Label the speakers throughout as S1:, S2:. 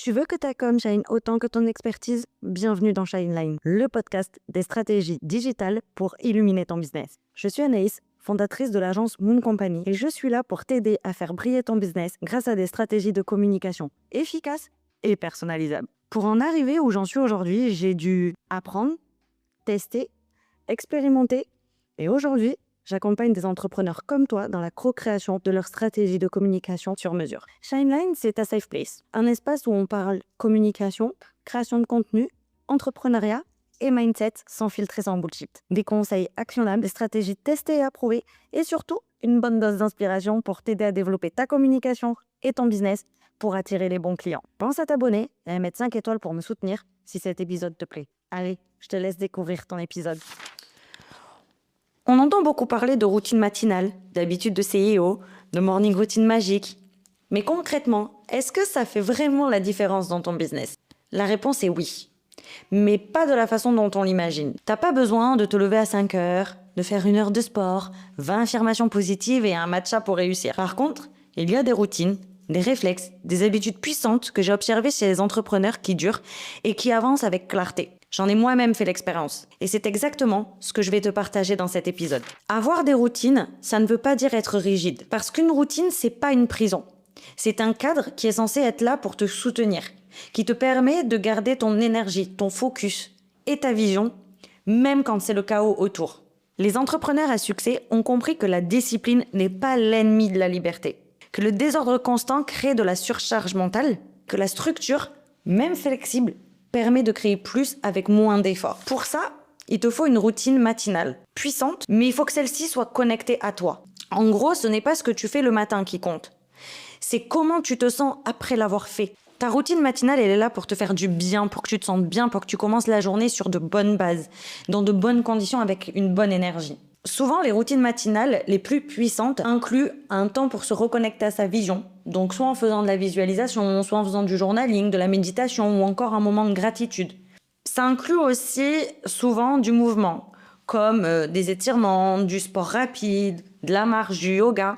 S1: Tu veux que ta com shine autant que ton expertise? Bienvenue dans Shineline, le podcast des stratégies digitales pour illuminer ton business. Je suis Anaïs, fondatrice de l'agence Moon Company, et je suis là pour t'aider à faire briller ton business grâce à des stratégies de communication efficaces et personnalisables. Pour en arriver où j'en suis aujourd'hui, j'ai dû apprendre, tester, expérimenter, et aujourd'hui, j'accompagne des entrepreneurs comme toi dans la co-création de leur stratégie de communication sur mesure. Shineline, c'est ta safe place, un espace où on parle communication, création de contenu, entrepreneuriat et mindset sans filtre et sans bullshit. Des conseils actionnables, des stratégies testées et approuvées et surtout une bonne dose d'inspiration pour t'aider à développer ta communication et ton business pour attirer les bons clients. Pense à t'abonner et à mettre 5 étoiles pour me soutenir si cet épisode te plaît. Allez, je te laisse découvrir ton épisode. On entend beaucoup parler de routine matinale, d'habitude de CEO, de morning routine magique. Mais concrètement, est-ce que ça fait vraiment la différence dans ton business? La réponse est oui. Mais pas de la façon dont on l'imagine. T'as pas besoin de te lever à 5 heures, de faire 1 heure de sport, 20 affirmations positives et un matcha pour réussir. Par contre, il y a des routines, des réflexes, des habitudes puissantes que j'ai observées chez les entrepreneurs qui durent et qui avancent avec clarté. J'en ai moi-même fait l'expérience. Et c'est exactement ce que je vais te partager dans cet épisode. Avoir des routines, ça ne veut pas dire être rigide. Parce qu'une routine, c'est pas une prison. C'est un cadre qui est censé être là pour te soutenir, qui te permet de garder ton énergie, ton focus et ta vision, même quand c'est le chaos autour. Les entrepreneurs à succès ont compris que la discipline n'est pas l'ennemi de la liberté, que le désordre constant crée de la surcharge mentale, que la structure, même flexible, permet de créer plus avec moins d'efforts. Pour ça, il te faut une routine matinale, puissante, mais il faut que celle-ci soit connectée à toi. En gros, ce n'est pas ce que tu fais le matin qui compte. C'est comment tu te sens après l'avoir fait. Ta routine matinale, elle est là pour te faire du bien, pour que tu te sentes bien, pour que tu commences la journée sur de bonnes bases, dans de bonnes conditions avec une bonne énergie. Souvent, les routines matinales les plus puissantes incluent un temps pour se reconnecter à sa vision. Donc, soit en faisant de la visualisation, soit en faisant du journaling, de la méditation ou encore un moment de gratitude. Ça inclut aussi souvent du mouvement, comme des étirements, du sport rapide, de la marche, du yoga.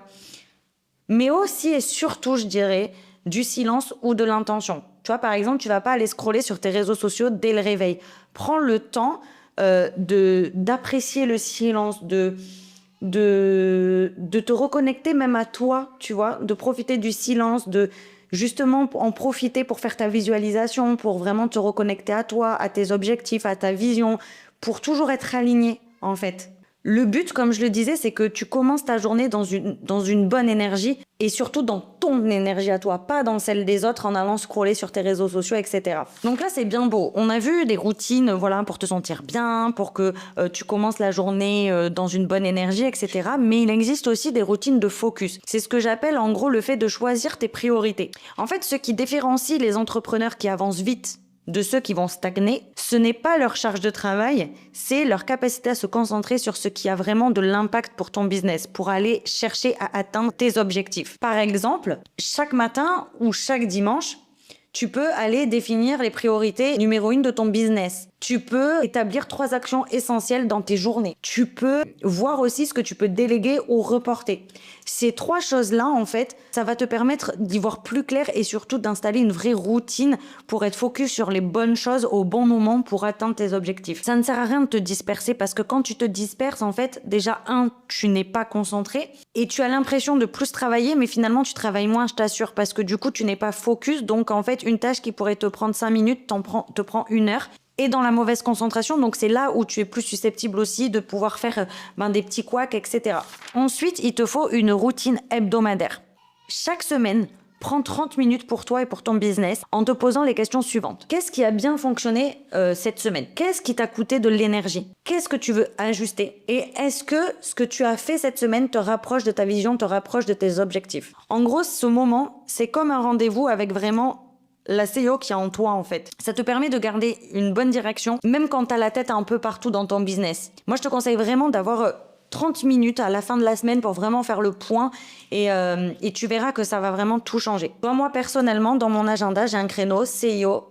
S1: Mais aussi et surtout, je dirais, du silence ou de l'intention. Tu vois, par exemple, tu vas pas aller scroller sur tes réseaux sociaux dès le réveil. Prends le temps d'apprécier le silence, de te reconnecter même à toi, tu vois, de profiter du silence, de justement en profiter pour faire ta visualisation, pour vraiment te reconnecter à toi, à tes objectifs, à ta vision, pour toujours être aligné, en fait. Le but, comme je le disais, c'est que tu commences ta journée dans une bonne énergie et surtout dans ton énergie à toi, pas dans celle des autres en allant scroller sur tes réseaux sociaux, etc. Donc là, c'est bien beau. On a vu des routines, voilà, pour te sentir bien, pour que tu commences la journée dans une bonne énergie, etc. Mais il existe aussi des routines de focus. C'est ce que j'appelle en gros le fait de choisir tes priorités. En fait, ce qui différencie les entrepreneurs qui avancent vite de ceux qui vont stagner, ce n'est pas leur charge de travail, c'est leur capacité à se concentrer sur ce qui a vraiment de l'impact pour ton business, pour aller chercher à atteindre tes objectifs. Par exemple, chaque matin ou chaque dimanche, tu peux aller définir les priorités numéro 1 de ton business. Tu peux établir 3 actions essentielles dans tes journées. Tu peux voir aussi ce que tu peux déléguer ou reporter. Ces 3 choses-là, en fait, ça va te permettre d'y voir plus clair et surtout d'installer une vraie routine pour être focus sur les bonnes choses au bon moment pour atteindre tes objectifs. Ça ne sert à rien de te disperser parce que quand tu te disperses, en fait, déjà, tu n'es pas concentré et tu as l'impression de plus travailler, mais finalement, tu travailles moins, je t'assure, parce que du coup, tu n'es pas focus. Donc, en fait, une tâche qui pourrait te prendre 5 minutes te prend 1 heure. Et dans la mauvaise concentration, donc c'est là où tu es plus susceptible aussi de pouvoir faire des petits couacs, etc. Ensuite, il te faut une routine hebdomadaire. Chaque semaine, prends 30 minutes pour toi et pour ton business en te posant les questions suivantes. Qu'est-ce qui a bien fonctionné cette semaine? Qu'est-ce qui t'a coûté de l'énergie? Qu'est-ce que tu veux ajuster? Et est-ce que ce que tu as fait cette semaine te rapproche de ta vision, te rapproche de tes objectifs? En gros, ce moment, c'est comme un rendez-vous avec vraiment la CEO qui est en toi, en fait. Ça te permet de garder une bonne direction, même quand tu as la tête un peu partout dans ton business. Moi, je te conseille vraiment d'avoir 30 minutes à la fin de la semaine pour vraiment faire le point et tu verras que ça va vraiment tout changer. Moi, personnellement, dans mon agenda, j'ai un créneau CEO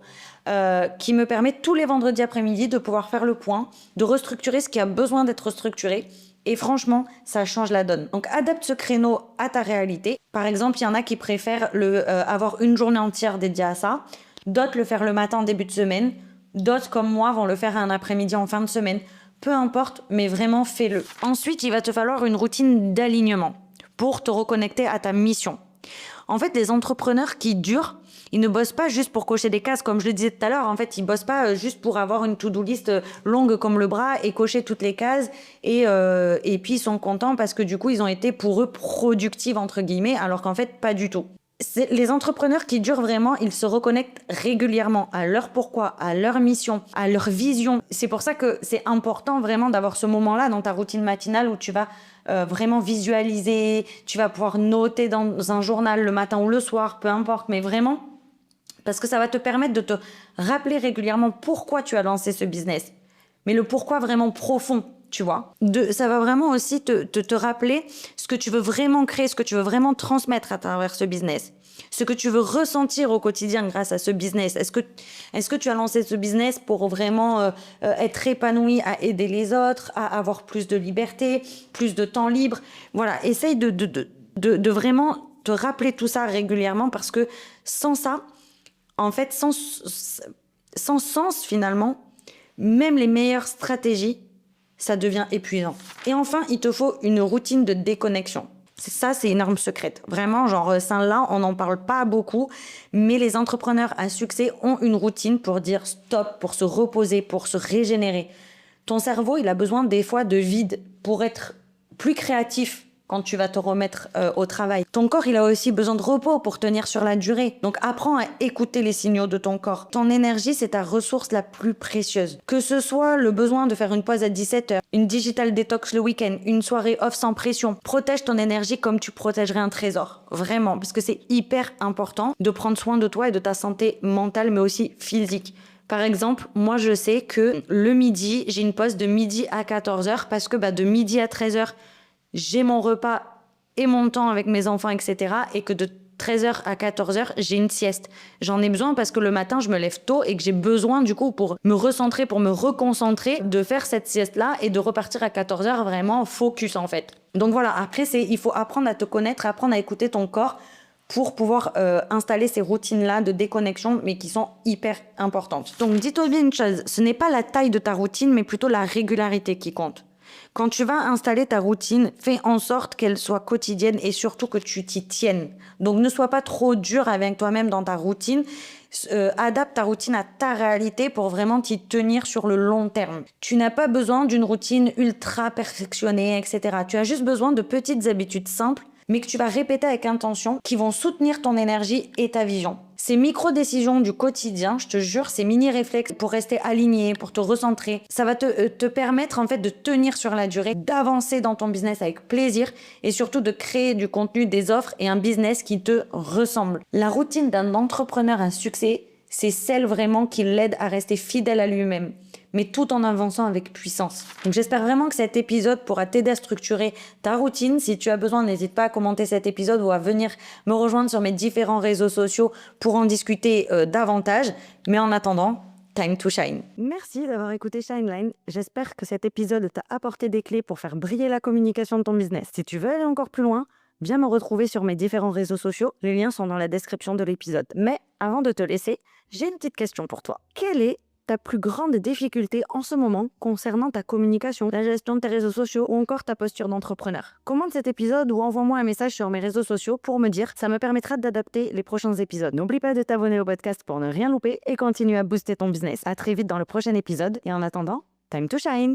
S1: qui me permet tous les vendredis après-midi de pouvoir faire le point, de restructurer ce qui a besoin d'être restructuré. Et franchement, ça change la donne. Donc, adapte ce créneau à ta réalité. Par exemple, il y en a qui préfèrent avoir une journée entière dédiée à ça. D'autres le faire le matin en début de semaine. D'autres, comme moi, vont le faire un après-midi en fin de semaine. Peu importe, mais vraiment fais-le. Ensuite, il va te falloir une routine d'alignement pour te reconnecter à ta mission. En fait, les entrepreneurs qui durent, ils ne bossent pas juste pour cocher des cases, comme je le disais tout à l'heure. En fait, ils bossent pas juste pour avoir une to-do list longue comme le bras et cocher toutes les cases. Et puis, ils sont contents parce que du coup, ils ont été pour eux productifs, entre guillemets, alors qu'en fait, pas du tout. Les entrepreneurs qui durent vraiment, ils se reconnectent régulièrement à leur pourquoi, à leur mission, à leur vision. C'est pour ça que c'est important vraiment d'avoir ce moment-là dans ta routine matinale où tu vas vraiment visualiser, tu vas pouvoir noter dans un journal le matin ou le soir, peu importe, mais vraiment, parce que ça va te permettre de te rappeler régulièrement pourquoi tu as lancé ce business. Mais le pourquoi vraiment profond, tu vois. Ça va vraiment aussi te rappeler ce que tu veux vraiment créer, ce que tu veux vraiment transmettre à travers ce business. Ce que tu veux ressentir au quotidien grâce à ce business. Est-ce que tu as lancé ce business pour vraiment être épanoui, à aider les autres, à avoir plus de liberté, plus de temps libre? Voilà, essaye de vraiment te rappeler tout ça régulièrement parce que sans ça, en fait, sans sens finalement, même les meilleures stratégies, ça devient épuisant. Et enfin, il te faut une routine de déconnexion. Ça, c'est une arme secrète. Vraiment, genre, ça-là, on n'en parle pas beaucoup, mais les entrepreneurs à succès ont une routine pour dire stop, pour se reposer, pour se régénérer. Ton cerveau, il a besoin des fois de vide pour être plus créatif quand tu vas te remettre au travail. Ton corps, il a aussi besoin de repos pour tenir sur la durée. Donc, apprends à écouter les signaux de ton corps. Ton énergie, c'est ta ressource la plus précieuse. Que ce soit le besoin de faire une pause à 17h, une digital detox le week-end, une soirée off sans pression, protège ton énergie comme tu protégerais un trésor. Vraiment, parce que c'est hyper important de prendre soin de toi et de ta santé mentale, mais aussi physique. Par exemple, moi, je sais que le midi, j'ai une pause de midi à 14h parce que de midi à 13h, j'ai mon repas et mon temps avec mes enfants, etc. Et que de 13h à 14h, j'ai une sieste. J'en ai besoin parce que le matin, je me lève tôt et que j'ai besoin, du coup, pour me recentrer, pour me reconcentrer, de faire cette sieste-là et de repartir à 14h vraiment focus, en fait. Donc voilà, après, il faut apprendre à te connaître, apprendre à écouter ton corps pour pouvoir installer ces routines-là de déconnexion, mais qui sont hyper importantes. Donc, dis-toi bien une chose, ce n'est pas la taille de ta routine, mais plutôt la régularité qui compte. Quand tu vas installer ta routine, fais en sorte qu'elle soit quotidienne et surtout que tu t'y tiennes. Donc, ne sois pas trop dur avec toi-même dans ta routine. Adapte ta routine à ta réalité pour vraiment t'y tenir sur le long terme. Tu n'as pas besoin d'une routine ultra perfectionnée, etc. Tu as juste besoin de petites habitudes simples, mais que tu vas répéter avec intention, qui vont soutenir ton énergie et ta vision. Ces micro-décisions du quotidien, je te jure, ces mini-réflexes pour rester aligné, pour te recentrer, ça va te permettre en fait de tenir sur la durée, d'avancer dans ton business avec plaisir et surtout de créer du contenu, des offres et un business qui te ressemble. La routine d'un entrepreneur à succès, c'est celle vraiment qui l'aide à rester fidèle à lui-même, mais tout en avançant avec puissance. Donc j'espère vraiment que cet épisode pourra t'aider à structurer ta routine. Si tu as besoin, n'hésite pas à commenter cet épisode ou à venir me rejoindre sur mes différents réseaux sociaux pour en discuter davantage. Mais en attendant, time to shine. Merci d'avoir écouté Shineline. J'espère que cet épisode t'a apporté des clés pour faire briller la communication de ton business. Si tu veux aller encore plus loin, viens me retrouver sur mes différents réseaux sociaux. Les liens sont dans la description de l'épisode. Mais avant de te laisser, j'ai une petite question pour toi. Quelle est ta plus grande difficulté en ce moment concernant ta communication, la gestion de tes réseaux sociaux ou encore ta posture d'entrepreneur? Commente cet épisode ou envoie-moi un message sur mes réseaux sociaux pour me dire, ça me permettra d'adapter les prochains épisodes. N'oublie pas de t'abonner au podcast pour ne rien louper et continue à booster ton business. À très vite dans le prochain épisode et en attendant, time to shine!